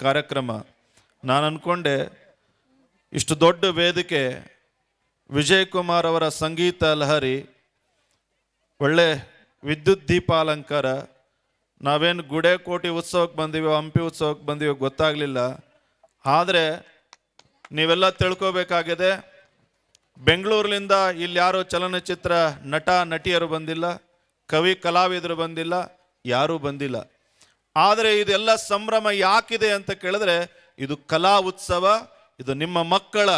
ಕಾರ್ಯಕ್ರಮ. ನಾನು ಅಂದ್ಕೊಂಡೆ ಇಷ್ಟು ದೊಡ್ಡ ವೇದಿಕೆ, ವಿಜಯ್ ಕುಮಾರ್ ಅವರ ಸಂಗೀತ ಲಹರಿ, ಒಳ್ಳೆ ವಿದ್ಯುತ್ ದೀಪಾಲಂಕಾರ, ನಾವೇನು ಗುಡೇಕೋಟೆ ಉತ್ಸವಕ್ಕೆ ಬಂದೀವೋ ಹಂಪಿ ಉತ್ಸವಕ್ಕೆ ಬಂದೀವೋ ಗೊತ್ತಾಗಲಿಲ್ಲ. ಆದರೆ ನೀವೆಲ್ಲ ತಿಳ್ಕೋಬೇಕಾಗಿದೆ, ಬೆಂಗಳೂರಿನಿಂದ ಇಲ್ಲಿ ಯಾರೂ ಚಲನಚಿತ್ರ ನಟ ನಟಿಯರು ಬಂದಿಲ್ಲ, ಕವಿ ಕಲಾವಿದರು ಬಂದಿಲ್ಲ, ಯಾರೂ ಬಂದಿಲ್ಲ. ಆದರೆ ಇದೆಲ್ಲ ಸಂಭ್ರಮ ಯಾಕಿದೆ ಅಂತ ಕೇಳಿದ್ರೆ, ಇದು ಕಲಾ ಉತ್ಸವ, ಇದು ನಿಮ್ಮ ಮಕ್ಕಳ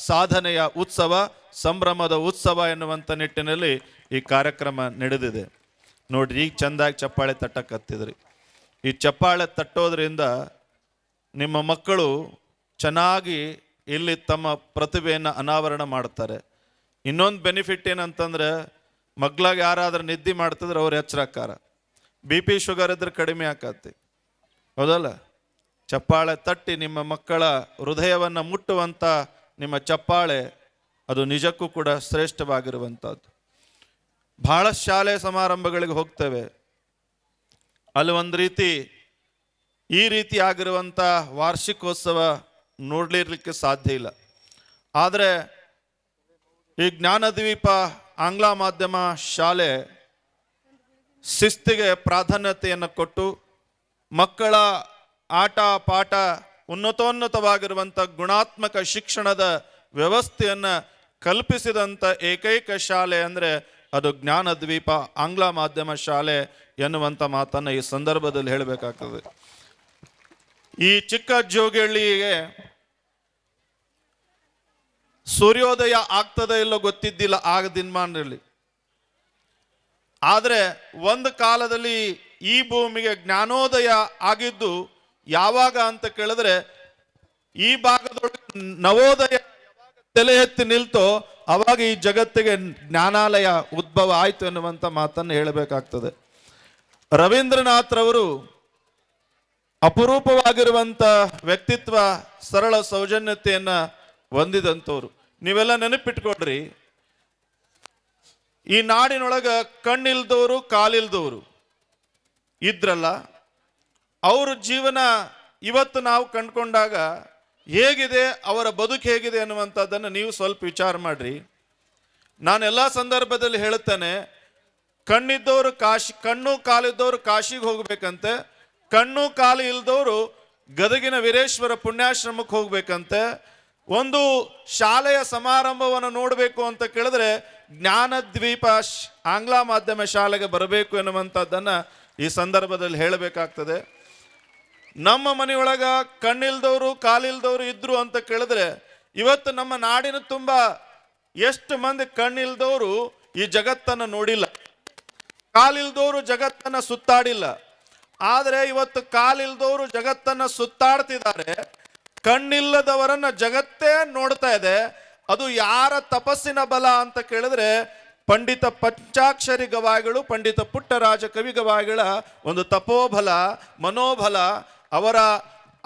ಸಾಧನೆಯ ಉತ್ಸವ, ಸಂಭ್ರಮದ ಉತ್ಸವ ಎನ್ನುವಂಥ ನಿಟ್ಟಿನಲ್ಲಿ ಈ ಕಾರ್ಯಕ್ರಮ ನಡೆದಿದೆ. ನೋಡ್ರಿ, ಈಗ ಚೆಂದಾಗಿ ಚಪ್ಪಾಳೆ ತಟ್ಟಕತ್ತಿದ್ರಿ. ಈ ಚಪ್ಪಾಳೆ ತಟ್ಟೋದ್ರಿಂದ ನಿಮ್ಮ ಮಕ್ಕಳು ಚೆನ್ನಾಗಿ ಇಲ್ಲಿ ತಮ್ಮ ಪ್ರತಿಭೆಯನ್ನು ಅನಾವರಣ ಮಾಡ್ತಾರೆ. ಇನ್ನೊಂದು ಬೆನಿಫಿಟ್ ಏನಂತಂದ್ರೆ, ಮಗ್ಳಾಗ ಯಾರಾದ್ರೂ ನಿದ್ದೆ ಮಾಡ್ತಿದ್ರೆ ಅವ್ರು ಎಚ್ಚರಕ್ಕಾರ, BP ಶುಗರ್ ಇದ್ರೆ ಕಡಿಮೆ ಆಕತಿ, ಹೌದಲ್ಲ? ಚಪ್ಪಾಳೆ ತಟ್ಟಿ ನಿಮ್ಮ ಮಕ್ಕಳ ಹೃದಯವನ್ನು ಮುಟ್ಟುವಂಥ ನಿಮ್ಮ ಚಪ್ಪಾಳೆ ಅದು ನಿಜಕ್ಕೂ ಕೂಡ ಶ್ರೇಷ್ಠವಾಗಿರುವಂಥದ್ದು. ಬಹಳ ಶಾಲೆ ಸಮಾರಂಭಗಳಿಗೆ ಹೋಗ್ತೇವೆ, ಅಲ್ಲಿ ಒಂದು ರೀತಿ ಈ ರೀತಿ ಆಗಿರುವಂಥ ವಾರ್ಷಿಕೋತ್ಸವ ನೋಡಲಿರ್ಲಿಕ್ಕೆ ಸಾಧ್ಯ ಇಲ್ಲ. ಆದರೆ ಈ ಜ್ಞಾನದ್ವೀಪ ಆಂಗ್ಲ ಮಾಧ್ಯಮ ಶಾಲೆ ಶಿಸ್ತಿಗೆ ಪ್ರಾಧಾನ್ಯತೆಯನ್ನು ಕೊಟ್ಟು ಮಕ್ಕಳ ಆಟ ಪಾಠ ಉನ್ನತೋನ್ನತವಾಗಿರುವಂಥ ಗುಣಾತ್ಮಕ ಶಿಕ್ಷಣದ ವ್ಯವಸ್ಥೆಯನ್ನು ಕಲ್ಪಿಸಿದಂಥ ಏಕೈಕ ಶಾಲೆ ಅಂದರೆ ಅದು ಜ್ಞಾನದ್ವೀಪ ಆಂಗ್ಲ ಮಾಧ್ಯಮ ಶಾಲೆ ಎನ್ನುವಂಥ ಮಾತನ್ನು ಈ ಸಂದರ್ಭದಲ್ಲಿ ಹೇಳಬೇಕಾಗ್ತದೆ. ಈ ಚಿಕ್ಕ ಜೋಗಳ್ಳಿಗೆ ಸೂರ್ಯೋದಯ ಆಗ್ತದೆ ಇಲ್ಲೋ ಗೊತ್ತಿದ್ದಿಲ್ಲ ಆಗ ದಿನಮಾನದಲ್ಲಿ. ಆದರೆ ಒಂದು ಕಾಲದಲ್ಲಿ ಈ ಭೂಮಿಗೆ ಜ್ಞಾನೋದಯ ಆಗಿದ್ದು ಯಾವಾಗ ಅಂತ ಕೇಳಿದ್ರೆ, ಈ ಭಾಗದೊಳಗೆ ನವೋದಯ ತಲೆ ಎತ್ತಿ ನಿಲ್ತೋ ಅವಾಗ ಈ ಜಗತ್ತಿಗೆ ಜ್ಞಾನಾಲಯ ಉದ್ಭವ ಆಯ್ತು ಎನ್ನುವಂಥ ಮಾತನ್ನು ಹೇಳಬೇಕಾಗ್ತದೆ. ರವೀಂದ್ರನಾಥ್ ರವರು ಅಪರೂಪವಾಗಿರುವಂಥ ವ್ಯಕ್ತಿತ್ವ, ಸರಳ ಸೌಜನ್ಯತೆಯನ್ನ ಹೊಂದಿದಂಥವ್ರು. ನೀವೆಲ್ಲ ನೆನಪಿಟ್ಕೊಡ್ರಿ, ಈ ನಾಡಿನೊಳಗ ಕಣ್ಣಿಲ್ದವರು ಕಾಲಿಲ್ದವರು ಇದ್ರಲ್ಲ, ಅವ್ರ ಜೀವನ ಇವತ್ತು ನಾವು ಕಂಡುಕೊಂಡಾಗ ಹೇಗಿದೆ, ಅವರ ಬದುಕು ಹೇಗಿದೆ ಅನ್ನುವಂಥದ್ದನ್ನು ನೀವು ಸ್ವಲ್ಪ ವಿಚಾರ ಮಾಡ್ರಿ. ನಾನೆಲ್ಲ ಸಂದರ್ಭದಲ್ಲಿ ಹೇಳುತ್ತೇನೆ, ಕಣ್ಣಿದ್ದವರು ಕಣ್ಣು ಕಾಲಿದ್ದವರು ಕಾಶಿಗೆ ಹೋಗ್ಬೇಕಂತೆ, ಕಣ್ಣು ಕಾಲು ಇಲ್ದವರು ಗದಗಿನ ವೀರೇಶ್ವರ ಪುಣ್ಯಾಶ್ರಮಕ್ಕೆ ಹೋಗ್ಬೇಕಂತೆ. ಒಂದು ಶಾಲೆಯ ಸಮಾರಂಭವನ್ನು ನೋಡಬೇಕು ಅಂತ ಕೇಳಿದ್ರೆ ಜ್ಞಾನದ್ವೀಪ ಆಂಗ್ಲ ಮಾಧ್ಯಮ ಶಾಲೆಗೆ ಬರಬೇಕು ಎನ್ನುವಂಥದ್ದನ್ನು ಈ ಸಂದರ್ಭದಲ್ಲಿ ಹೇಳಬೇಕಾಗ್ತದೆ. ನಮ್ಮ ಮನೆಯೊಳಗ ಕಣ್ಣಿಲ್ದವರು ಕಾಲಿಲ್ದವರು ಇದ್ರು ಅಂತ ಕೇಳಿದ್ರೆ, ಇವತ್ತು ನಮ್ಮ ನಾಡಿನ ತುಂಬ ಎಷ್ಟು ಮಂದಿ ಕಣ್ಣಿಲ್ದವರು ಈ ಜಗತ್ತನ್ನು ನೋಡಿಲ್ಲ, ಕಾಲಿಲ್ದವರು ಜಗತ್ತನ್ನು ಸುತ್ತಾಡಿಲ್ಲ. ಆದರೆ ಇವತ್ತು ಕಾಲಿಲ್ದವರು ಜಗತ್ತನ್ನು ಸುತ್ತಾಡ್ತಿದ್ದಾರೆ, ಕಣ್ಣಿಲ್ಲದವರನ್ನ ಜಗತ್ತೇ ನೋಡ್ತಾ ಇದೆ. ಅದು ಯಾರ ತಪಸ್ಸಿನ ಬಲ ಅಂತ ಕೇಳಿದ್ರೆ, ಪಂಡಿತ ಪಂಚಾಕ್ಷರಿ ಗವಾಯಿಗಳು, ಪಂಡಿತ ಪುಟ್ಟರಾಜ ಕವಿ ಗವಾಯಿಗಳ ಒಂದು ತಪೋಬಲ, ಮನೋಬಲ, ಅವರ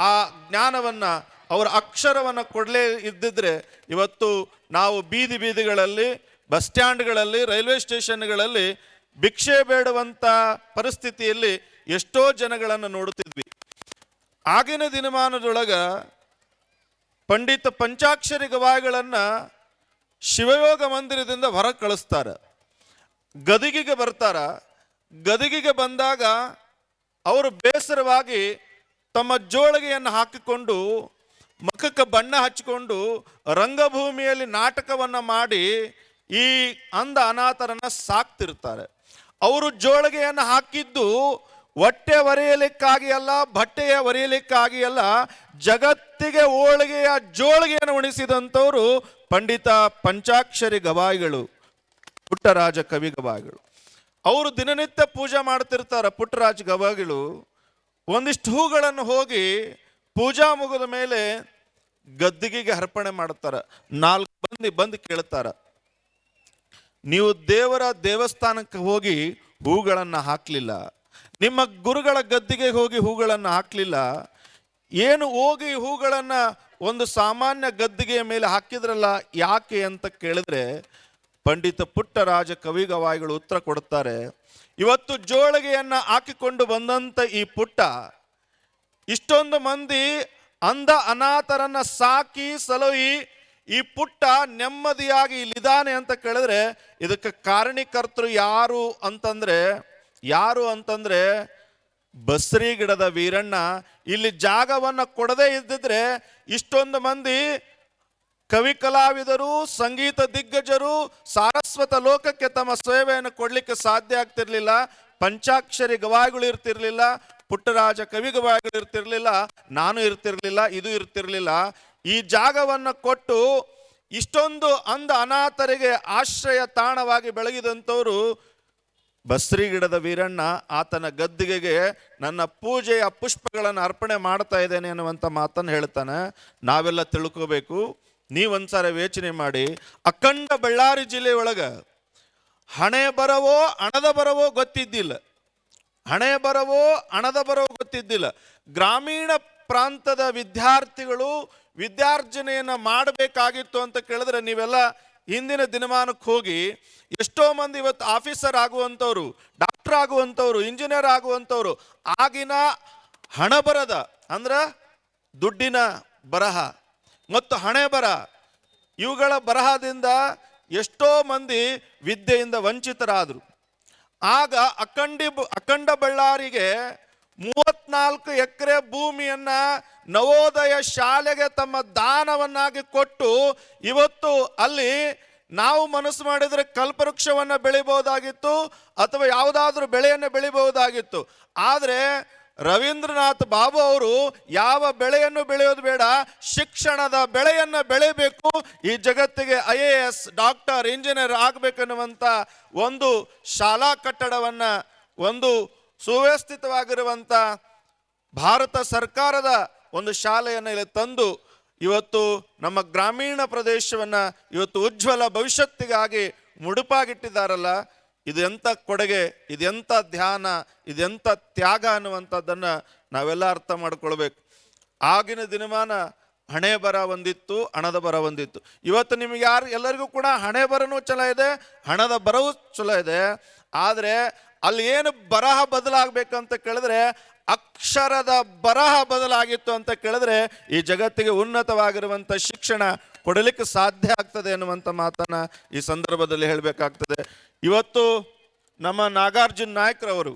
ಆ ಜ್ಞಾನವನ್ನ, ಅವರ ಅಕ್ಷರವನ್ನು ಕೊಡಲೇ ಇದ್ದಿದ್ರೆ ಇವತ್ತು ನಾವು ಬೀದಿ ಬೀದಿಗಳಲ್ಲಿ, ಬಸ್ ಸ್ಟ್ಯಾಂಡ್ಗಳಲ್ಲಿ, ರೈಲ್ವೆ ಸ್ಟೇಷನ್ಗಳಲ್ಲಿ ಭಿಕ್ಷೆ ಬೇಡುವಂಥ ಪರಿಸ್ಥಿತಿಯಲ್ಲಿ ಎಷ್ಟೋ ಜನಗಳನ್ನು ನೋಡುತ್ತಿದ್ವಿ. ಆಗಿನ ದಿನಮಾನದೊಳಗ ಪಂಡಿತ ಪಂಚಾಕ್ಷರಿ ಗವಾಯಿಗಳನ್ನ ಶಿವಯೋಗ ಮಂದಿರದಿಂದ ಹೊರಗೆ ಕಳಿಸ್ತಾರೆ, ಗದಗಿಗೆ ಬರ್ತಾರ. ಗದಗಿಗೆ ಬಂದಾಗ ಅವರು ಬೇಸರವಾಗಿ ತಮ್ಮ ಜೋಳಿಗೆಯನ್ನು ಹಾಕಿಕೊಂಡು, ಮುಖಕ್ಕೆ ಬಣ್ಣ ಹಚ್ಚಿಕೊಂಡು ರಂಗಭೂಮಿಯಲ್ಲಿ ನಾಟಕವನ್ನು ಮಾಡಿ ಈ ಅಂಧ ಅನಾಥರನ್ನ ಸಾಕ್ತಿರ್ತಾರೆ. ಅವರು ಜೋಳಿಗೆಯನ್ನು ಹಾಕಿದ್ದು ಹೊಟ್ಟೆ ಒರೆಯಲಿಕ್ಕಾಗಿ ಅಲ್ಲ, ಬಟ್ಟೆಯ ಒರೆಯಲಿಕ್ಕಾಗಿ ಅಲ್ಲ, ಜಗತ್ತಿಗೆ ಹೋಳಿಗೆಯ ಜೋಳಿಗೆಯನ್ನು ಉಣಿಸಿದಂಥವರು ಪಂಡಿತ ಪಂಚಾಕ್ಷರಿ ಗವಾಯಿಗಳು, ಪುಟ್ಟರಾಜ ಕವಿ ಗವಾಯಿಗಳು. ಅವರು ದಿನನಿತ್ಯ ಪೂಜೆ ಮಾಡ್ತಿರ್ತಾರೆ. ಪುಟ್ಟರಾಜ ಗವಾಯಿಗಳು ಒಂದಿಷ್ಟು ಹೂಗಳನ್ನು ಹೋಗಿ ಪೂಜಾ ಮುಗಿದ ಮೇಲೆ ಗದ್ದಿಗೆಗೆ ಅರ್ಪಣೆ ಮಾಡ್ತಾರೆ. 4 ಮಂದಿ ಬಂದು ಕೇಳ್ತಾರ, ನೀವು ದೇವರ ದೇವಸ್ಥಾನಕ್ಕೆ ಹೋಗಿ ಹೂಗಳನ್ನು ಹಾಕಲಿಲ್ಲ, ನಿಮ್ಮ ಗುರುಗಳ ಗದ್ದಿಗೆ ಹೋಗಿ ಹೂಗಳನ್ನು ಹಾಕಲಿಲ್ಲ, ಏನು ಹೋಗಿ ಹೂಗಳನ್ನು ಒಂದು ಸಾಮಾನ್ಯ ಗದ್ದಿಗೆಯ ಮೇಲೆ ಹಾಕಿದ್ರಲ್ಲ ಯಾಕೆ ಅಂತ ಕೇಳಿದ್ರೆ, ಪಂಡಿತ ಪುಟ್ಟರಾಜ ಕವಿ ಗವಾಯಿಗಳು ಉತ್ತರ ಕೊಡ್ತಾರೆ, ಇವತ್ತು ಜೋಳಿಗೆಯನ್ನು ಹಾಕಿಕೊಂಡು ಬಂದಂಥ ಈ ಪುಟ್ಟ ಇಷ್ಟೊಂದು ಮಂದಿ ಅಂಧ ಅನಾಥರನ್ನ ಸಾಕಿ ಸಲಹಿ ಈ ಪುಟ್ಟ ನೆಮ್ಮದಿಯಾಗಿ ಇಲ್ಲಿದ್ದಾನೆ ಅಂತ ಕೇಳಿದ್ರೆ ಇದಕ್ಕೆ ಕಾರಣೀಕರ್ತರು ಯಾರು ಅಂತಂದ್ರೆ ಬಸ್ರಿ ಗಿಡದ ವೀರಣ್ಣ. ಇಲ್ಲಿ ಜಾಗವನ್ನ ಕೊಡದೇ ಇದ್ದಿದ್ರೆ ಇಷ್ಟೊಂದು ಮಂದಿ ಕವಿ ಕಲಾವಿದರು, ಸಂಗೀತ ದಿಗ್ಗಜರು ಸಾರಸ್ವತ ಲೋಕಕ್ಕೆ ತಮ್ಮ ಸೇವೆಯನ್ನು ಕೊಡ್ಲಿಕ್ಕೆ ಸಾಧ್ಯ ಆಗ್ತಿರ್ಲಿಲ್ಲ. ಪಂಚಾಕ್ಷರಿ ಗವಾಯಿಗಳು ಇರ್ತಿರ್ಲಿಲ್ಲ, ಪುಟ್ಟರಾಜ ಕವಿ ಗವಾಯಿಗಳು ಇರ್ತಿರ್ಲಿಲ್ಲ, ನಾನು ಇರ್ತಿರ್ಲಿಲ್ಲ, ಇದು ಇರ್ತಿರ್ಲಿಲ್ಲ. ಈ ಜಾಗವನ್ನ ಕೊಟ್ಟು ಇಷ್ಟೊಂದು ಅಂಧ ಅನಾಥರಿಗೆ ಆಶ್ರಯ ತಾಣವಾಗಿ ಬೆಳಗಿದಂಥವ್ರು ಬಸ್ರಿ ಗಿಡದ ವೀರಣ್ಣ. ಆತನ ಗದ್ದಿಗೆಗೆ ನನ್ನ ಪೂಜೆಯ ಪುಷ್ಪಗಳನ್ನು ಅರ್ಪಣೆ ಮಾಡ್ತಾ ಇದ್ದೇನೆ ಅನ್ನುವಂಥ ಮಾತನ್ನು ಹೇಳ್ತಾನೆ. ನಾವೆಲ್ಲ ತಿಳ್ಕೋಬೇಕು. ನೀವೊಂದ್ಸಾರಿ ಯೋಚನೆ ಮಾಡಿ, ಅಖಂಡ ಬಳ್ಳಾರಿ ಜಿಲ್ಲೆ ಒಳಗ ಹಣೆ ಬರವೋ ಹಣದ ಬರವೋ ಗೊತ್ತಿದ್ದಿಲ್ಲ, ಗ್ರಾಮೀಣ ಪ್ರಾಂತದ ವಿದ್ಯಾರ್ಥಿಗಳು ವಿದ್ಯಾರ್ಜನೆಯನ್ನು ಮಾಡಬೇಕಾಗಿತ್ತು ಅಂತ ಕೇಳಿದ್ರೆ ನೀವೆಲ್ಲ ಹಿಂದಿನ ದಿನಮಾನಕ್ಕೆ ಹೋಗಿ ಎಷ್ಟೋ ಮಂದಿ ಇವತ್ತು ಆಫೀಸರ್ ಆಗುವಂಥವ್ರು, ಡಾಕ್ಟರ್ ಆಗುವಂಥವ್ರು, ಇಂಜಿನಿಯರ್ ಆಗುವಂಥವ್ರು ಆಗಿನ ಹಣ ಬರದ ಅಂದ್ರ ದುಡ್ಡಿನ ಬರಹ ಮತ್ತು ಹಣೆ ಬರಹ ಇವುಗಳ ಬರಹದಿಂದ ಎಷ್ಟೋ ಮಂದಿ ವಿದ್ಯೆಯಿಂದ ವಂಚಿತರಾದರು. ಆಗ ಅಖಂಡ ಬಳ್ಳಾರಿಗೆ 34 ಎಕರೆ ಭೂಮಿಯನ್ನ ನವೋದಯ ಶಾಲೆಗೆ ತಮ್ಮ ದಾನವನ್ನಾಗಿ ಕೊಟ್ಟು ಇವತ್ತು ಅಲ್ಲಿ ನಾವು ಮನಸ್ಸು ಮಾಡಿದರೆ ಕಲ್ಪವೃಕ್ಷವನ್ನು ಬೆಳಿಬಹುದಾಗಿತ್ತು ಅಥವಾ ಯಾವುದಾದ್ರೂ ಬೆಳೆಯನ್ನು ಬೆಳಿಬಹುದಾಗಿತ್ತು. ಆದರೆ ರವೀಂದ್ರನಾಥ್ ಬಾಬು ಅವರು ಯಾವ ಬೆಳೆಯನ್ನು ಬೆಳೆಯೋದು ಬೇಡ, ಶಿಕ್ಷಣದ ಬೆಳೆಯನ್ನು ಬೆಳೆಯಬೇಕು, ಈ ಜಗತ್ತಿಗೆ IAS ಡಾಕ್ಟರ್ ಇಂಜಿನಿಯರ್ ಆಗಬೇಕನ್ನುವಂಥ ಒಂದು ಶಾಲಾ ಕಟ್ಟಡವನ್ನು, ಒಂದು ಸುವ್ಯವಸ್ಥಿತವಾಗಿರುವಂಥ ಭಾರತ ಸರ್ಕಾರದ ಒಂದು ಶಾಲೆಯನ್ನು ಇಲ್ಲಿ ತಂದು ಇವತ್ತು ನಮ್ಮ ಗ್ರಾಮೀಣ ಪ್ರದೇಶವನ್ನು ಇವತ್ತು ಉಜ್ವಲ ಭವಿಷ್ಯತ್ತಿಗಾಗಿ ಮುಡುಪಾಗಿಟ್ಟಿದ್ದಾರಲ್ಲ, ಇದೆಂಥ ಕೊಡುಗೆ, ಇದೆಂಥ ಧ್ಯಾನ, ಇದೆಂಥ ತ್ಯಾಗ ಅನ್ನುವಂಥದ್ದನ್ನು ನಾವೆಲ್ಲ ಅರ್ಥ ಮಾಡ್ಕೊಳ್ಬೇಕು. ಆಗಿನ ದಿನಮಾನ ಹಣೆ ಬರ ಒಂದಿತ್ತು, ಹಣದ ಬರ ಒಂದಿತ್ತು. ಇವತ್ತು ನಿಮಗೆ ಎಲ್ಲರಿಗೂ ಕೂಡ ಹಣೆ ಬರನೂ ಚಲೋ ಇದೆ, ಹಣದ ಬರವೂ ಚಲೋ ಇದೆ. ಆದರೆ ಅಲ್ಲಿ ಏನು ಬರಹ ಬದಲಾಗಬೇಕಂತ ಕೇಳಿದ್ರೆ ಅಕ್ಷರದ ಬರಹ ಬದಲಾಗಿತ್ತು ಅಂತ ಕೇಳಿದ್ರೆ ಈ ಜಗತ್ತಿಗೆ ಉನ್ನತವಾಗಿರುವಂಥ ಶಿಕ್ಷಣ ಕೊಡಲಿಕ್ಕೆ ಸಾಧ್ಯ ಆಗ್ತದೆ ಅನ್ನುವಂಥ ಮಾತನ್ನ ಈ ಸಂದರ್ಭದಲ್ಲಿ ಹೇಳಬೇಕಾಗ್ತದೆ. ಇವತ್ತು ನಮ್ಮ ನಾಗಾರ್ಜುನ್ ನಾಯ್ಕರವರು,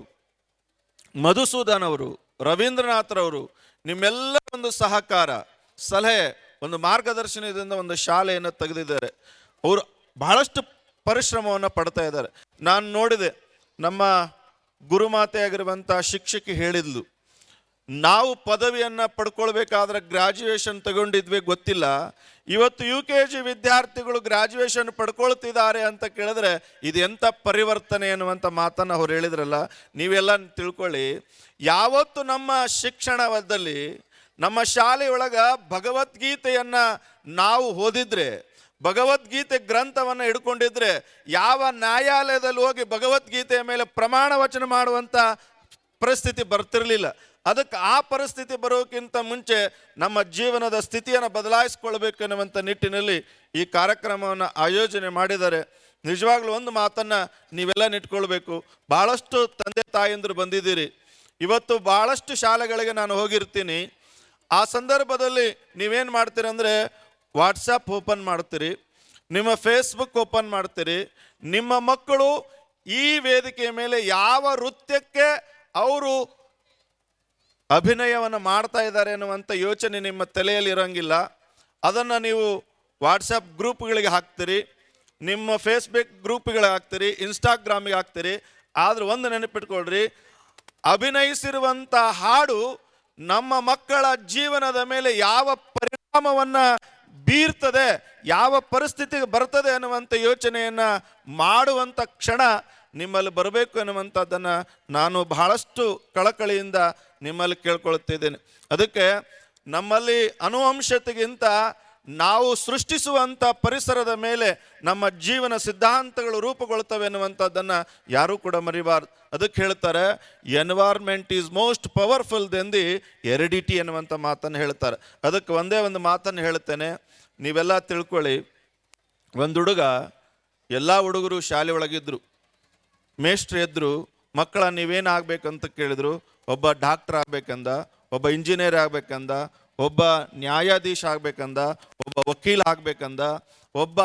ಮಧುಸೂದನ್ ಅವರು, ರವೀಂದ್ರನಾಥ್ರವರು ನಿಮ್ಮೆಲ್ಲ ಒಂದು ಸಹಕಾರ, ಸಲಹೆ, ಒಂದು ಮಾರ್ಗದರ್ಶನದಿಂದ ಒಂದು ಶಾಲೆಯನ್ನು ತೆಗೆದಿದ್ದಾರೆ. ಅವರು ಬಹಳಷ್ಟು ಪರಿಶ್ರಮವನ್ನು ಪಡ್ತಾ ಇದ್ದಾರೆ. ನಾನು ನೋಡಿದೆ, ನಮ್ಮ ಗುರುಮಾತೆಯಾಗಿರುವಂಥ ಶಿಕ್ಷಕಿ ಹೇಳಿದ್ಲು, ನಾವು ಪದವಿಯನ್ನು ಪಡ್ಕೊಳ್ಬೇಕಾದ್ರೆ ಗ್ರಾಜ್ಯುಯೇಷನ್ ತಗೊಂಡಿದ್ವಿ ಗೊತ್ತಿಲ್ಲ, ಇವತ್ತು UKG ವಿದ್ಯಾರ್ಥಿಗಳು ಗ್ರಾಜ್ಯುಯೇಷನ್ ಪಡ್ಕೊಳ್ತಿದ್ದಾರೆ ಅಂತ ಕೇಳಿದ್ರೆ ಇದು ಎಂಥ ಪರಿವರ್ತನೆ ಅನ್ನುವಂಥ ಮಾತನ್ನು ಅವ್ರು ಹೇಳಿದ್ರಲ್ಲ. ನೀವೆಲ್ಲ ತಿಳ್ಕೊಳ್ಳಿ, ಯಾವತ್ತು ನಮ್ಮ ಶಿಕ್ಷಣದಲ್ಲಿ ನಮ್ಮ ಶಾಲೆಯೊಳಗೆ ಭಗವದ್ಗೀತೆಯನ್ನು ನಾವು ಓದಿದ್ರೆ, ಭಗವದ್ಗೀತೆ ಗ್ರಂಥವನ್ನು ಹಿಡ್ಕೊಂಡಿದ್ರೆ ಯಾವ ನ್ಯಾಯಾಲಯದಲ್ಲಿ ಹೋಗಿ ಭಗವದ್ಗೀತೆಯ ಮೇಲೆ ಪ್ರಮಾಣ ವಚನ ಮಾಡುವಂಥ ಪರಿಸ್ಥಿತಿ ಬರ್ತಿರ್ಲಿಲ್ಲ. ಅದಕ್ಕೆ ಆ ಪರಿಸ್ಥಿತಿ ಬರೋಕ್ಕಿಂತ ಮುಂಚೆ ನಮ್ಮ ಜೀವನದ ಸ್ಥಿತಿಯನ್ನು ಬದಲಾಯಿಸ್ಕೊಳ್ಬೇಕೆನ್ನುವಂಥ ನಿಟ್ಟಿನಲ್ಲಿ ಈ ಕಾರ್ಯಕ್ರಮವನ್ನು ಆಯೋಜನೆ ಮಾಡಿದ್ದಾರೆ. ನಿಜವಾಗ್ಲೂ ಒಂದು ಮಾತನ್ನು ನೀವೆಲ್ಲ ನಿಟ್ಕೊಳ್ಬೇಕು, ಭಾಳಷ್ಟು ತಂದೆ ತಾಯಂದರು ಬಂದಿದ್ದೀರಿ. ಇವತ್ತು ಭಾಳಷ್ಟು ಶಾಲೆಗಳಿಗೆ ನಾನು ಹೋಗಿರ್ತೀನಿ. ಆ ಸಂದರ್ಭದಲ್ಲಿ ನೀವೇನು ಮಾಡ್ತೀರಂದರೆ ವಾಟ್ಸಪ್ ಓಪನ್ ಮಾಡ್ತೀರಿ, ನಿಮ್ಮ ಫೇಸ್ಬುಕ್ ಓಪನ್ ಮಾಡ್ತೀರಿ. ನಿಮ್ಮ ಮಕ್ಕಳು ಈ ವೇದಿಕೆಯ ಮೇಲೆ ಯಾವ ನೃತ್ಯಕ್ಕೆ ಅವರು ಅಭಿನಯವನ್ನು ಮಾಡ್ತಾ ಇದ್ದಾರೆ ಅನ್ನುವಂಥ ಯೋಚನೆ ನಿಮ್ಮ ತಲೆಯಲ್ಲಿ ಇರೋಂಗಿಲ್ಲ. ಅದನ್ನು ನೀವು ವಾಟ್ಸಪ್ ಗ್ರೂಪ್ಗಳಿಗೆ ಹಾಕ್ತೀರಿ, ನಿಮ್ಮ ಫೇಸ್ಬುಕ್ ಗ್ರೂಪ್ಗಳಿಗೆ ಹಾಕ್ತೀರಿ, ಇನ್ಸ್ಟಾಗ್ರಾಮಿಗೆ ಹಾಕ್ತೀರಿ. ಆದರೆ ಒಂದು ನೆನಪಿಟ್ಕೊಳ್ರಿ, ಅಭಿನಯಿಸಿರುವಂಥ ಹಾಡು ನಮ್ಮ ಮಕ್ಕಳ ಜೀವನದ ಮೇಲೆ ಯಾವ ಪರಿಣಾಮವನ್ನು ಬೀರ್ತದೆ, ಯಾವ ಪರಿಸ್ಥಿತಿಗೆ ಬರ್ತದೆ ಅನ್ನುವಂಥ ಯೋಚನೆಯನ್ನು ಮಾಡುವಂಥ ಕ್ಷಣ ನಿಮ್ಮಲ್ಲಿ ಬರಬೇಕು ಅನ್ನುವಂಥದ್ದನ್ನು ನಾನು ಬಹಳಷ್ಟು ಕಳಕಳಿಯಿಂದ ನಿಮ್ಮಲ್ಲಿ ಕೇಳ್ಕೊಳ್ತಿದ್ದೇನೆ. ಅದಕ್ಕೆ ನಮ್ಮಲ್ಲಿ ಅನುವಂಶತೆಗಿಂತ ನಾವು ಸೃಷ್ಟಿಸುವಂಥ ಪರಿಸರದ ಮೇಲೆ ನಮ್ಮ ಜೀವನ ಸಿದ್ಧಾಂತಗಳು ರೂಪುಗೊಳ್ತವೆ ಅನ್ನುವಂಥದ್ದನ್ನು ಯಾರೂ ಕೂಡ ಮರಿಬಾರ್ದು. ಅದಕ್ಕೆ ಹೇಳ್ತಾರೆ, environment is most powerful than the heredity ಅನ್ನುವಂಥ ಮಾತನ್ನು ಹೇಳ್ತಾರೆ. ಅದಕ್ಕೆ ಒಂದೇ ಒಂದು ಮಾತನ್ನು ಹೇಳ್ತೇನೆ, ನೀವೆಲ್ಲ ತಿಳ್ಕೊಳ್ಳಿ. ಒಂದು ಹುಡುಗ, ಎಲ್ಲ ಹುಡುಗರು ಶಾಲೆ ಒಳಗಿದ್ರು, ಮೇಷ್ಟ್ರು ಎದ್ರು, ಮಕ್ಕಳ ನೀವೇನು ಆಗ್ಬೇಕಂತ ಕೇಳಿದ್ರು. ಒಬ್ಬ ಡಾಕ್ಟರ್ ಆಗ್ಬೇಕಂದ, ಒಬ್ಬ ಇಂಜಿನಿಯರ್ ಆಗ್ಬೇಕಂದ, ಒಬ್ಬ ನ್ಯಾಯಾಧೀಶ ಆಗ್ಬೇಕಂದ, ಒಬ್ಬ ವಕೀಲ ಆಗ್ಬೇಕಂದ, ಒಬ್ಬ